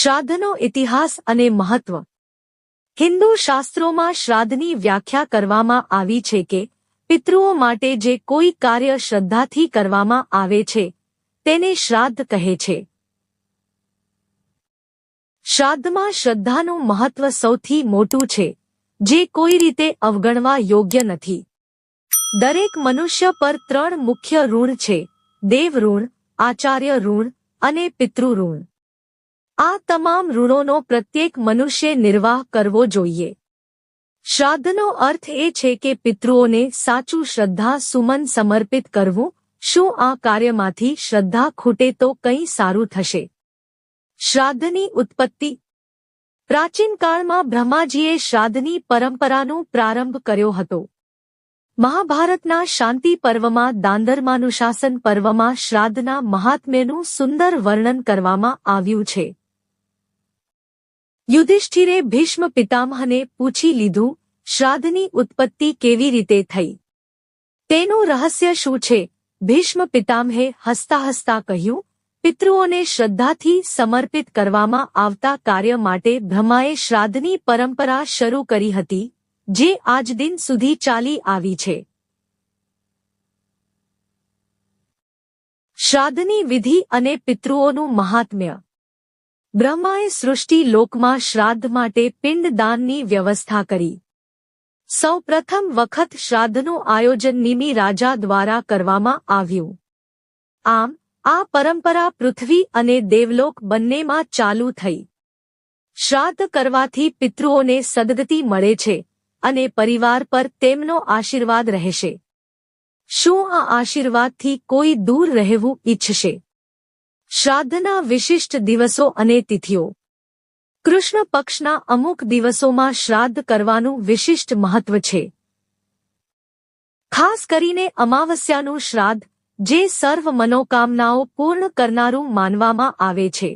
શ્રાદ્ધનો ઇતિહાસ અને મહત્વ. હિન્દુ શાસ્ત્રોમાં શ્રાદ્ધની વ્યાખ્યા કરવામાં આવી છે કે પિતૃઓ માટે જે કોઈ કાર્ય શ્રદ્ધાથી કરવામાં આવે છે તેને શ્રાદ્ધ કહે છે. શ્રાદ્ધમાં શ્રદ્ધાનું મહત્વ સૌથી મોટું છે, જે કોઈ રીતે અવગણવા યોગ્ય નથી. દરેક મનુષ્ય પર 3 મુખ્ય ઋણ છે: દેવ ઋણ, આચાર્ય ઋણ અને પિતૃ ઋણ. આ તમામ ઋણોનો પ્રત્યેક મનુષ્ય નિર્વાહ કરવો જોઈએ. શ્રાદ્ધનો અર્થ એ છે કે પિતૃઓને સાચું શ્રદ્ધા સુમન સમર્પિત કરવું. શું આ કાર્યમાંથી શ્રદ્ધા ખૂટે તો કંઈ સારું થશે? શ્રાદ્ધની ઉત્પત્તિ. પ્રાચીન કાળમાં બ્રહ્માજીએ શ્રાદ્ધની પરંપરાનો પ્રારંભ કર્યો હતો. મહાભારતના શાંતિ પર્વમાં દાંદરમાનુશાસન પર્વમાં શ્રાદ્ધના મહાત્મ્યનું સુંદર વર્ણન કરવામાં આવ્યું છે. યુધિષ્ઠિરે ભીષ્મ પિતામહને પૂછી લીધું, શ્રાદ્ધની ઉત્પત્તિ કેવી રીતે થઈ? તેનું રહસ્ય શું છે? ભીષ્મ પિતામહે હસતા હસતા કહ્યું, પિતૃઓને શ્રદ્ધાથી સમર્પિત કરવામાં આવતા કાર્ય માટે બ્રહ્માએ શ્રાદ્ધની પરંપરા શરૂ કરી હતી, જે આજ દિન સુધી ચાલી આવી છે. શ્રાદ્ધની વિધિ અને પિતૃઓનું મહાત્મ્ય. બ્રહ્માએ સૃષ્ટિ લોકમાં શ્રાદ્ધ માટે પિંડદાનની વ્યવસ્થા કરી. સૌ પ્રથમ વખત શ્રાદ્ધનું આયોજન નિમિ રાજા દ્વારા કરવામાં આવ્યું. આમ આ પરંપરા પૃથ્વી અને દેવલોક બંનેમાં ચાલુ થઈ. શ્રાદ્ધ કરવાથી પિતૃઓને સદગતિ મળે છે અને પરિવાર પર તેમનો આશીર્વાદ રહેશે. શું આ આશીર્વાદથી કોઈ દૂર રહેવું ઈચ્છશે? શ્રાદ્ધના વિશિષ્ટ દિવસો અને તિથિઓ. કૃષ્ણ પક્ષના અમુક દિવસોમાં શ્રાદ્ધ કરવાનું વિશિષ્ટ મહત્વ છે. ખાસ કરીને અમાવસ્યાનું શ્રાદ્ધ, જે સર્વ મનોકામનાઓ પૂર્ણ કરનારું માનવામાં આવે છે.